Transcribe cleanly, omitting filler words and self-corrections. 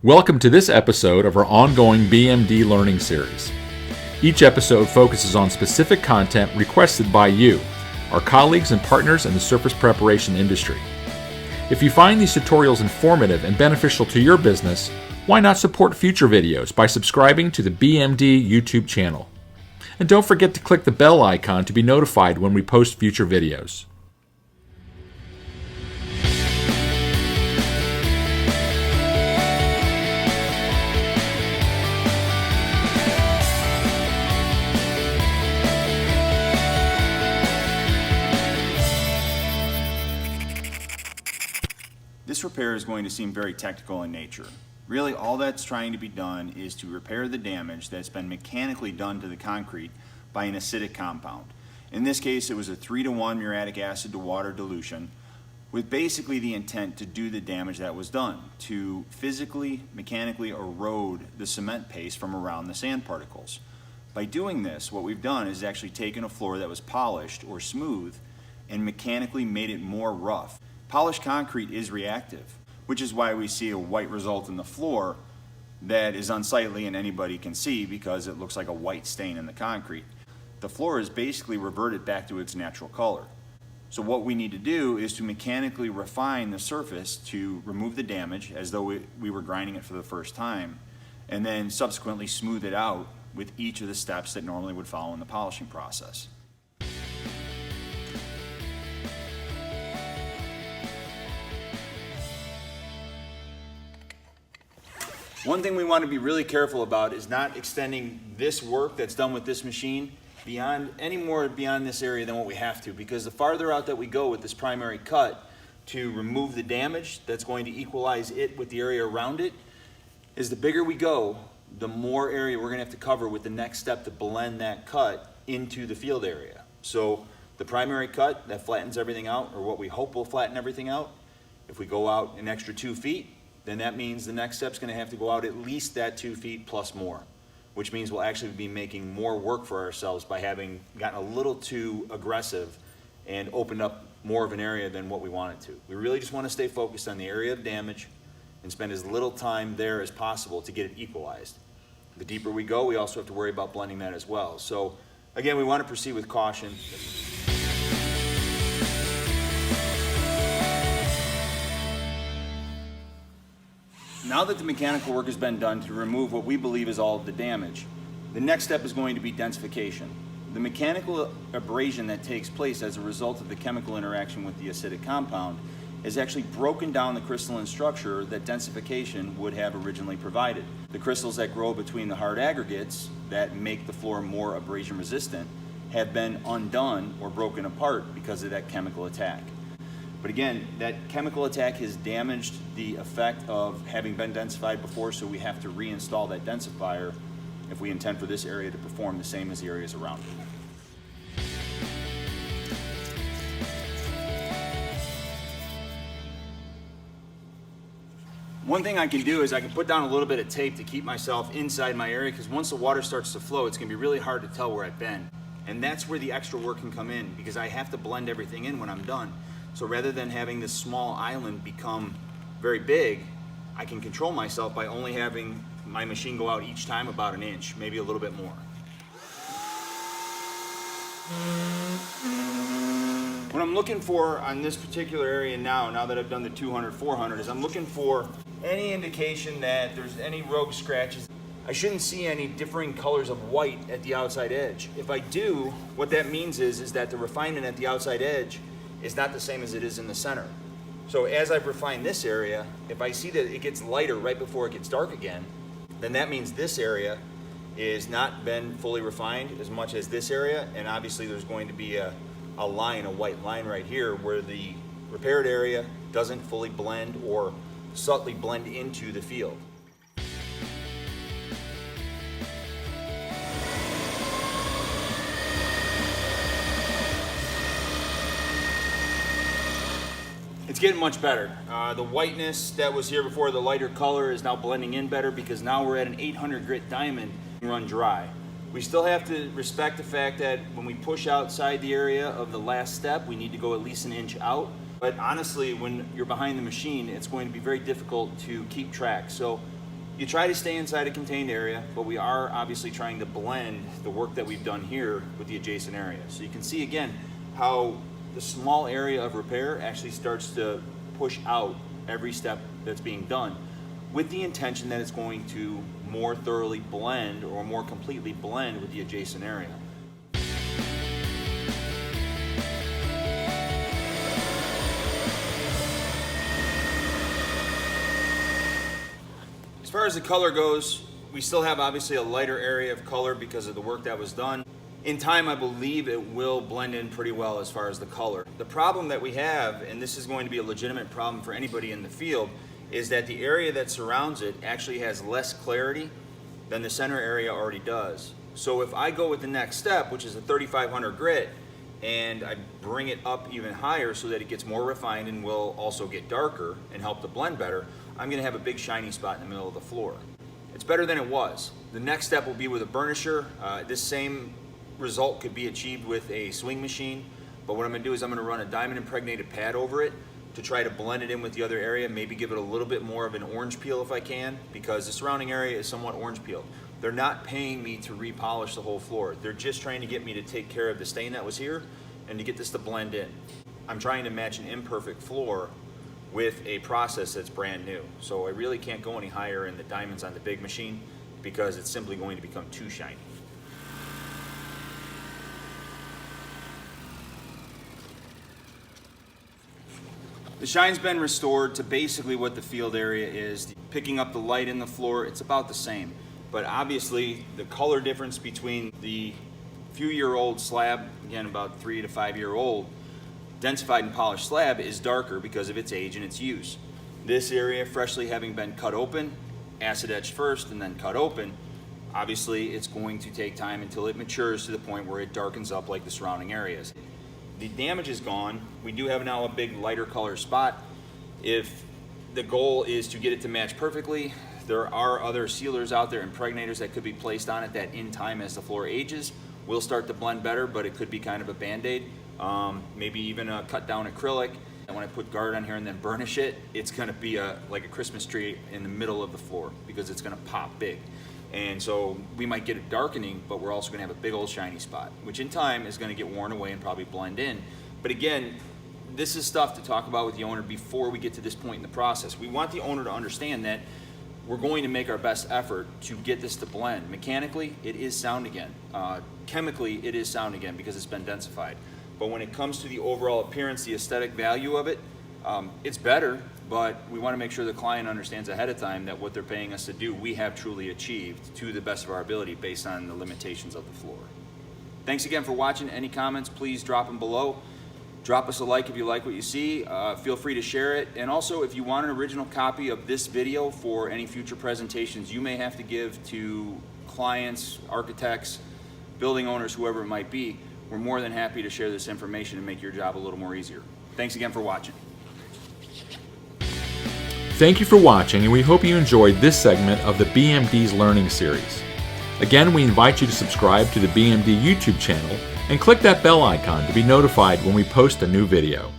Welcome to this episode of our ongoing BMD learning series. Each episode focuses on specific content requested by you, our colleagues and partners in the surface preparation industry. If you find these tutorials informative and beneficial to your business, why not support future videos by subscribing to the BMD YouTube channel? And don't forget to click the bell icon to be notified when we post future videos. This repair is going to seem very technical in nature. Really, all that's trying to be done is to repair the damage that's been mechanically done to the concrete by an acidic compound. In this case, it was a 3-to-1 muriatic acid to water dilution with basically the intent to do the damage that was done, to physically, mechanically erode the cement paste from around the sand particles. By doing this, what we've done is actually taken a floor that was polished or smooth and mechanically made it more rough. Polished concrete is reactive, which is why we see a white result in the floor that is unsightly and anybody can see because it looks like a white stain in the concrete. The floor is basically reverted back to its natural color. So what we need to do is to mechanically refine the surface to remove the damage as though we were grinding it for the first time, and then subsequently smooth it out with each of the steps that normally would follow in the polishing process. One thing we want to be really careful about is not extending this work that's done with this machine any more beyond this area than what we have to, because the farther out that we go with this primary cut to remove the damage that's going to equalize it with the area around it, is the bigger we go, the more area we're going to have to cover with the next step to blend that cut into the field area. So the primary cut that flattens everything out, or what we hope will flatten everything out, if we go out an extra 2 feet, then that means the next step's going to have to go out at least that 2 feet plus more, which means we'll actually be making more work for ourselves by having gotten a little too aggressive and opened up more of an area than what we wanted to. We really just want to stay focused on the area of damage and spend as little time there as possible to get it equalized. The deeper we go, we also have to worry about blending that as well. So again, we want to proceed with caution. Now that the mechanical work has been done to remove what we believe is all of the damage, the next step is going to be densification. The mechanical abrasion that takes place as a result of the chemical interaction with the acidic compound has actually broken down the crystalline structure that densification would have originally provided. The crystals that grow between the hard aggregates that make the floor more abrasion resistant have been undone or broken apart because of that chemical attack. But again, that chemical attack has damaged the effect of having been densified before, so we have to reinstall that densifier if we intend for this area to perform the same as the areas around it. One thing I can do is I can put down a little bit of tape to keep myself inside my area, because once the water starts to flow, it's going to be really hard to tell where I've been. And that's where the extra work can come in, because I have to blend everything in when I'm done. So rather than having this small island become very big, I can control myself by only having my machine go out each time about an inch, maybe a little bit more. What I'm looking for on this particular area now that I've done the 200, 400, is I'm looking for any indication that there's any rogue scratches. I shouldn't see any differing colors of white at the outside edge. If I do, what that means is that the refinement at the outside edge is not the same as it is in the center. So as I've refined this area, if I see that it gets lighter right before it gets dark again, then that means this area is not been fully refined as much as this area, and obviously there's going to be a white line right here where the repaired area doesn't fully blend or subtly blend into the field. It's getting much better. The whiteness that was here before, the lighter color, is now blending in better because now we're at an 800 grit diamond run dry. We still have to respect the fact that when we push outside the area of the last step, we need to go at least an inch out. But honestly, when you're behind the machine, it's going to be very difficult to keep track. So You try to stay inside a contained area, but we are obviously trying to blend the work that we've done here with the adjacent area. So you can see again how the small area of repair actually starts to push out every step that's being done, with the intention that it's going to more thoroughly blend or more completely blend with the adjacent area. As far as the color goes, we still have obviously a lighter area of color because of the work that was done. In time, I believe it will blend in pretty well as far as the color. The problem that we have, and this is going to be a legitimate problem for anybody in the field, is that the area that surrounds it actually has less clarity than the center area already does. So if I go with the next step, which is a 3500 grit, and I bring it up even higher so that it gets more refined and will also get darker and help the blend better, I'm gonna have a big shiny spot in the middle of the floor. It's better than it was. The next step will be with a burnisher. This same result could be achieved with a swing machine, but what I'm gonna do is I'm gonna run a diamond impregnated pad over it to try to blend it in with the other area, maybe give it a little bit more of an orange peel if I can, because the surrounding area is somewhat orange peeled. They're not paying me to repolish the whole floor. They're just trying to get me to take care of the stain that was here and to get this to blend in. I'm trying to match an imperfect floor with a process that's brand new. So I really can't go any higher in the diamonds on the big machine because it's simply going to become too shiny. The shine's been restored to basically what the field area is. Picking up the light in the floor, it's about the same. But obviously the color difference between the few-year-old slab, again about 3 to 5 year old, densified and polished slab is darker because of its age and its use. This area, freshly having been cut open, acid etched first and then cut open, obviously it's going to take time until it matures to the point where it darkens up like the surrounding areas. The damage is gone. We do have now a big lighter color spot. If the goal is to get it to match perfectly, there are other sealers out there, impregnators that could be placed on it that in time as the floor ages will start to blend better, but it could be kind of a band-aid. Maybe even a cut down acrylic. And when I put guard on here and then burnish it, it's gonna be like a Christmas tree in the middle of the floor because it's gonna pop big. And so we might get it darkening, but we're also gonna have a big old shiny spot, which in time is gonna get worn away and probably blend in. But again, this is stuff to talk about with the owner before we get to this point in the process. We want the owner to understand that we're going to make our best effort to get this to blend. Mechanically, it is sound again. Chemically, it is sound again because it's been densified. But when it comes to the overall appearance, the aesthetic value of it, it's better, but we want to make sure the client understands ahead of time that what they're paying us to do, we have truly achieved to the best of our ability based on the limitations of the floor. Thanks again for watching. Any comments, please drop them below. Drop us a like if you like what you see. Feel free to share it. And also, if you want an original copy of this video for any future presentations you may have to give to clients, architects, building owners, whoever it might be, we're more than happy to share this information and make your job a little more easier. Thanks again for watching. Thank you for watching, and we hope you enjoyed this segment of the BMD's Learning Series. Again, we invite you to subscribe to the BMD YouTube channel and click that bell icon to be notified when we post a new video.